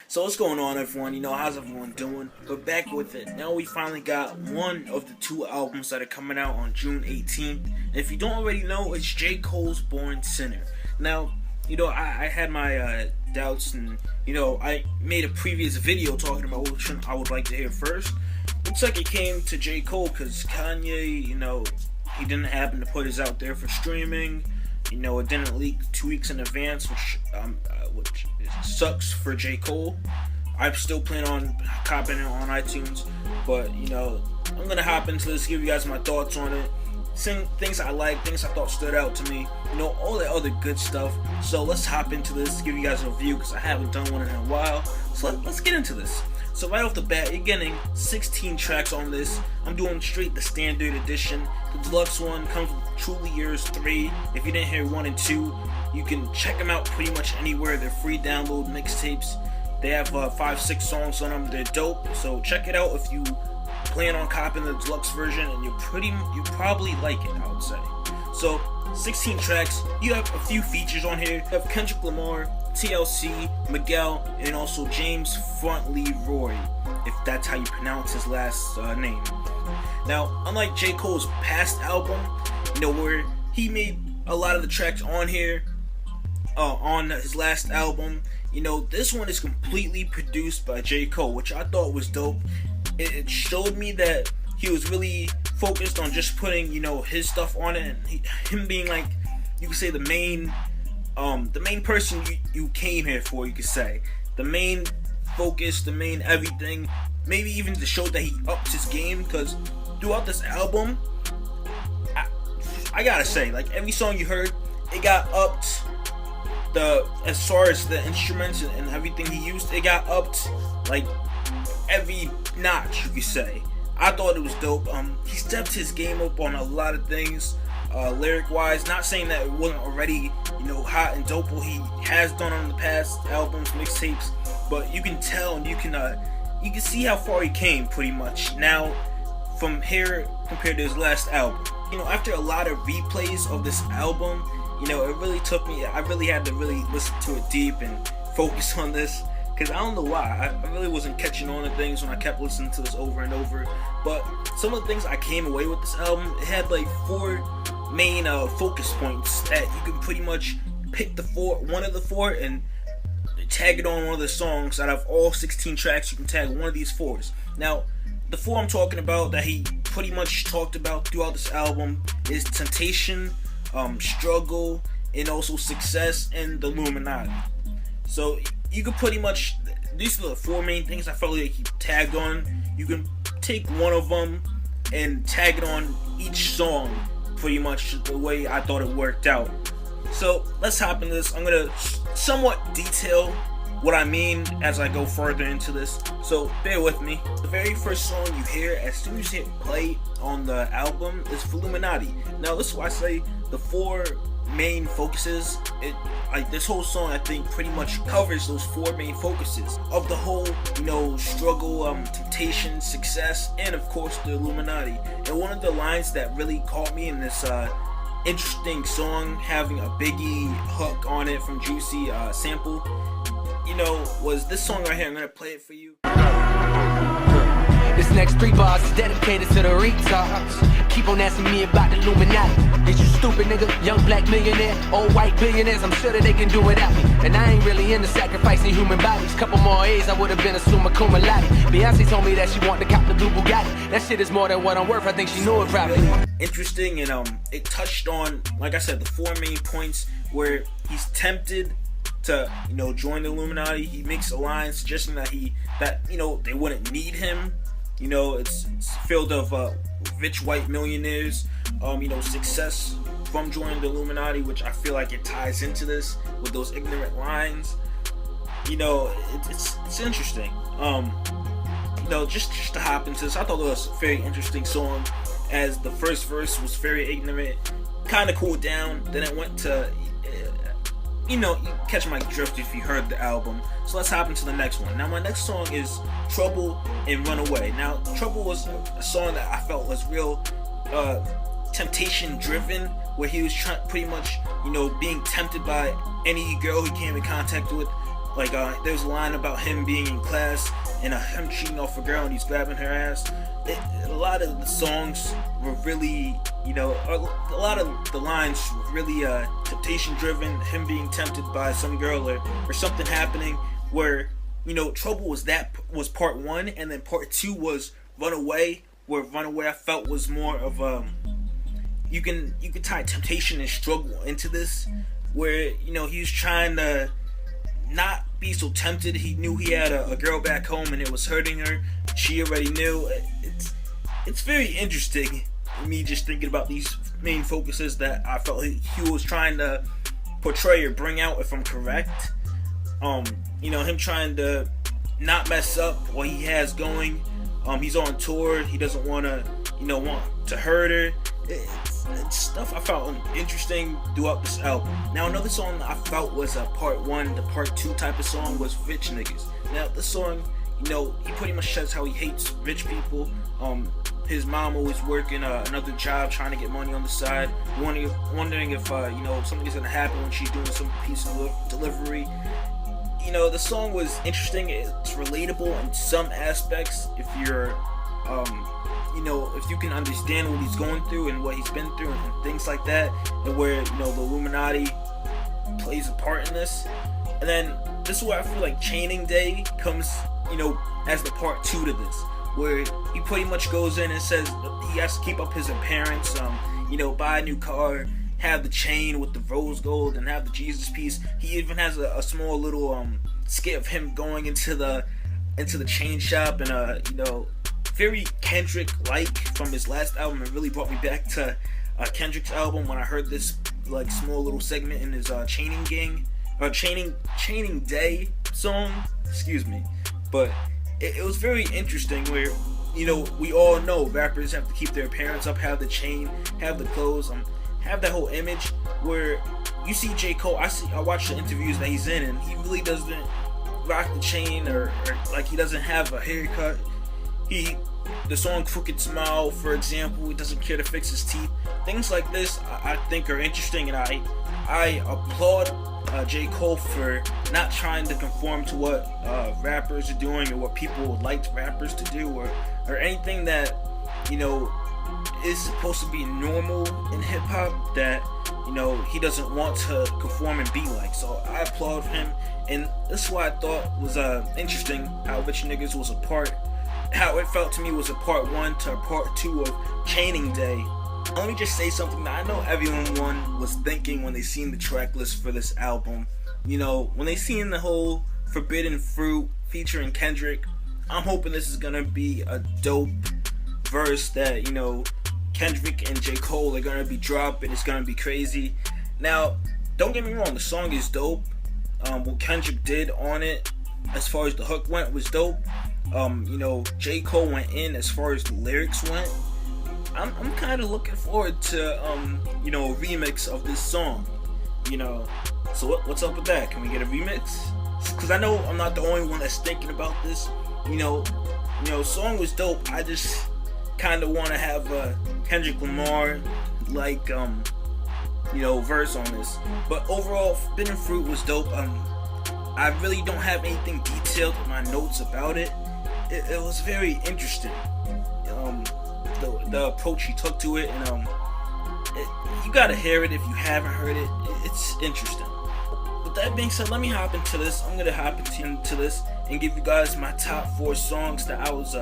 So what's going on, everyone? How's everyone doing? We're back with it. Now we finally got one of the two albums that are coming out on June 18th. And if you don't already know, it's J. Cole's Born Sinner. Now, I had my doubts, and I made a previous video talking about which one I would like to hear first. Looks like it came to J. Cole because Kanye, he didn't happen to put his out there for streaming. It didn't leak 2 weeks in advance, which sucks for J. Cole. I still plan on copping it on iTunes, but I'm gonna hop into this, give you guys my thoughts on it, things I like, things I thought stood out to me, all that other good stuff. So let's hop into this, give you guys a review because I haven't done one in a while. So let's get into this. So right off the bat, you're getting 16 tracks on this. I'm doing straight the standard edition. The deluxe one comes with Truly Yours 3. If you didn't hear 1 and 2, you can check them out pretty much anywhere. They're free download mixtapes. They have 5-6 songs on them. They're dope. So check it out if you plan on copying the deluxe version, and you probably like it, I would say. So 16 tracks. You have a few features on here. You have Kendrick Lamar, TLC, Miguel, and also James Frontley Roy, if that's how you pronounce his last name. Now, unlike J. Cole's past album, where he made a lot of the tracks on here, on his last album, this one is completely produced by J. Cole, which I thought was dope. It showed me that he was really focused on just putting, his stuff on it, and him being like, you could say the main person you came here for, you could say. The main focus, the main everything, maybe even to show that he upped his game, because throughout this album, I gotta say, like, every song you heard, it got upped. As far as the instruments and everything he used, it got upped, like, every notch, you could say. I thought it was dope. He stepped his game up on a lot of things, lyric wise. Not saying that it wasn't already, hot and dope what he has done on the past albums, mixtapes, but you can tell, and you can see how far he came pretty much now from here compared to his last album. After a lot of replays of this album, it really took me, I really had to really listen to it deep and focus on this, because I don't know why, I really wasn't catching on to things when I kept listening to this over and over. But some of the things I came away with this album, it had like 4 main focus points that you can pretty much pick one of the 4 and tag it on one of the songs. Out of all 16 tracks, you can tag one of these 4s. Now, the 4 I'm talking about that he pretty much talked about throughout this album is Temptation, Struggle, and also Success, and the Illuminati. So you could pretty much, these are the 4 main things I felt like he tagged on. You can take one of them and tag it on each song, pretty much the way I thought it worked out. So let's hop into this. I'm gonna somewhat detail what I mean as I go further into this, so bear with me. The very first song you hear as soon as you hit play on the album is Illuminati. Now this is why I say the 4 main focuses. This whole song, I think, pretty much covers those 4 main focuses of the whole, struggle, temptation, success, and of course the Illuminati. And one of the lines that really caught me in this interesting song, having a Biggie hook on it from Juicy sample, was this song right here. I'm gonna play it for you. This next 3 bars is dedicated to the retards. Keep on asking me about the Illuminati. Is you stupid, nigga? Young black millionaire, old white billionaires. I'm sure that they can do without me. And I ain't really into sacrificing human bodies. Couple more A's, I would have been a summa cum laude. Beyonce told me that she wanted to cop the blue Bugatti. That shit is more than what I'm worth. I think she knew it probably. Interesting, and it touched on, like I said, the 4 main points where he's tempted to join the Illuminati. He makes a line suggesting that they wouldn't need him. It's filled of rich white millionaires. Success from joining the Illuminati, which I feel like it ties into this with those ignorant lines. It's interesting. Just to hop into this, I thought it was a very interesting song, as the first verse was very ignorant, kind of cooled down, then it went to, you catch my drift if you heard the album. So let's hop into the next one. Now my next song is Trouble and Runaway. Now Trouble was a song that I felt was real temptation driven, where he was pretty much being tempted by any girl he came in contact with, Like there's a line about him being in class and him cheating off a girl and he's grabbing her ass. A lot of the songs were really, a lot of the lines were really temptation driven. Him being tempted by some girl or something happening where, Trouble was part one, and then part two was Runaway, where Runaway I felt was more of you can tie temptation and struggle into this, where he was trying to not be so tempted. He knew he had a girl back home and it was hurting her. She already knew. It's very interesting, me just thinking about these main focuses that I felt he was trying to portray or bring out, if I'm correct. Him trying to not mess up what he has going. He's on tour. He doesn't want to hurt her. It's stuff I found interesting throughout this album. Now, another song I felt was a part one, the part two type of song was Rich Niggaz. Now, this song, he pretty much says how he hates rich people. His mom always working another job, trying to get money on the side, wondering if something's gonna happen when she's doing some piece of delivery. The song was interesting. It's relatable in some aspects if you're if you can understand what he's going through and what he's been through and things like that, and where the Illuminati plays a part in this. And then this is where I feel like Chaining Day comes as the part two to this, where he pretty much goes in and says he has to keep up his appearance, buy a new car, have the chain with the rose gold, and have the Jesus piece. He even has a small little skit of him going into the chain shop, and very Kendrick-like from his last album. It really brought me back to Kendrick's album when I heard this like small little segment in his Chaining Day song. Excuse me, but it was very interesting where we all know rappers have to keep their appearance up, have the chain, have the clothes, have that whole image. Where you see J. Cole, I watch the interviews that he's in, and he really doesn't rock the chain or like he doesn't have a haircut. The song Crooked Smile, for example, he doesn't care to fix his teeth. Things like this I think are interesting, and I applaud J. Cole for not trying to conform to what rappers are doing or what people would like rappers to do, or anything that is supposed to be normal in hip-hop that he doesn't want to conform and be like. So I applaud him, and this is why I thought was interesting how Rich Niggaz was how it felt to me was a part one to a part two of Chaining Day. Let me just say something that I know everyone was thinking when they seen the track list for this album. When they seen the whole Forbidden Fruit featuring Kendrick, I'm hoping this is gonna be a dope verse that Kendrick and J. Cole are gonna be dropping. It's gonna be crazy. Now, don't get me wrong, the song is dope. What Kendrick did on it, as far as the hook went, was dope. J. Cole went in as far as the lyrics went. I'm kind of looking forward to a remix of this song. So what's up with that? Can we get a remix? Because I know I'm not the only one that's thinking about this. Song was dope. I just kind of want to have a Kendrick Lamar verse on this. But overall, Forbidden Fruit was dope. I really don't have anything detailed in my notes about it. It was very interesting. The approach he took to it, and you gotta hear it if you haven't heard it. It's interesting. With that being said, let me hop into this. I'm gonna hop into this and give you guys my top 4 songs that I was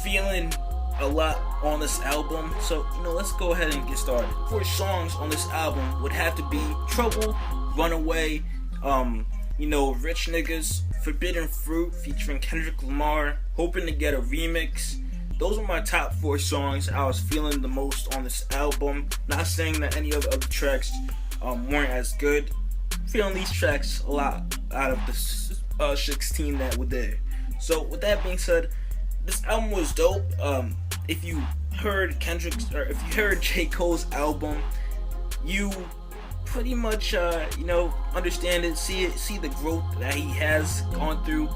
feeling a lot on this album. So let's go ahead and get started. 4 songs on this album would have to be Trouble, Runaway, Rich Niggaz, Forbidden Fruit featuring Kendrick Lamar, Hoping to Get a Remix. Those are my top 4 songs I was feeling the most on this album. Not saying that any of the other tracks weren't as good. Feeling these tracks a lot out of the 16 that were there. So with that being said, this album was dope. If you heard Kendrick's, or if you heard J. Cole's album, you pretty much understand it, see the growth that he has gone through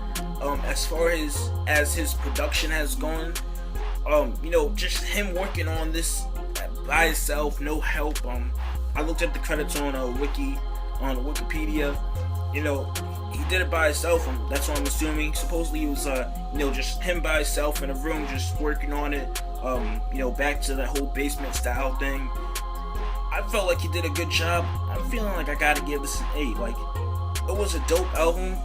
as far as his production has gone. Just him working on this by himself, no help. I looked at the credits on Wikipedia, you know, he did it by himself, and that's what I'm assuming. Supposedly it was, just him by himself in a room just working on it. Back to that whole basement style thing. I felt like he did a good job. I'm feeling like I gotta give this an 8. Like, it was a dope album.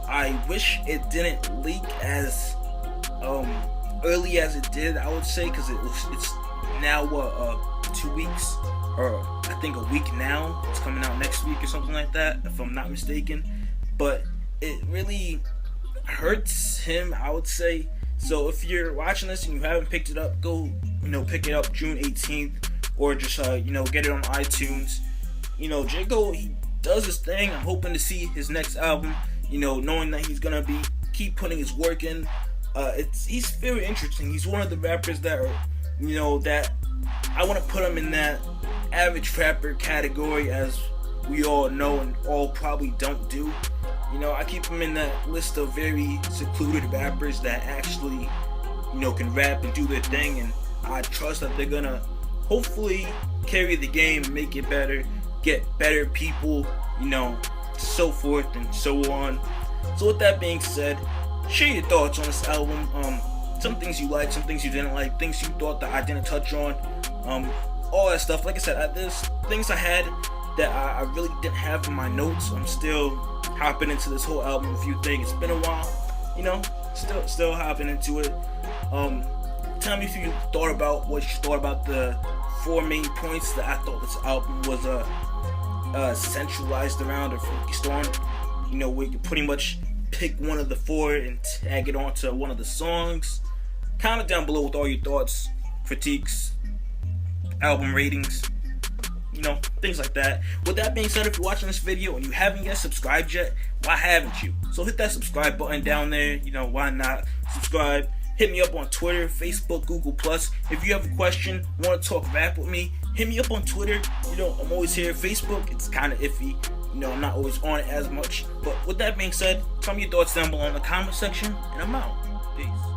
I wish it didn't leak as early as it did, I would say, because it's now 2 weeks, or I think a week now. It's coming out next week or something like that, if I'm not mistaken. But it really hurts him, I would say. So if you're watching this and you haven't picked it up, go pick it up June 18th, or just get it on iTunes. J. Cole, he does his thing. I'm hoping to see his next album, knowing that he's gonna keep putting his work in. He's very interesting. He's one of the rappers that are, that I want to put him in that average rapper category, as we all know and all probably don't do. I keep him in that list of very secluded rappers that actually, can rap and do their thing, and I trust that they're gonna hopefully carry the game, make it better, get better people, so forth and so on. So with that being said, share your thoughts on this album. Some things you liked, some things you didn't like, things you thought that I didn't touch on, all that stuff. Like I said, there's things I had that I really didn't have in my notes. I'm still hopping into this whole album review thing. It's been a while, still hopping into it. Tell me if you thought about what you thought about the 4 main points that I thought this album was centralized around or focused on. Where you can pretty much pick one of the 4 and tag it onto one of the songs. Comment down below with all your thoughts, critiques, album ratings, things like that. With that being said, if you're watching this video and you haven't yet subscribed yet, why haven't you? So hit that subscribe button down there. Why not subscribe? Hit me up on Twitter, Facebook, Google+. If you have a question, want to talk rap with me, hit me up on Twitter. I'm always here. Facebook, it's kind of iffy. I'm not always on it as much. But with that being said, tell me your thoughts down below in the comment section, and I'm out. Peace.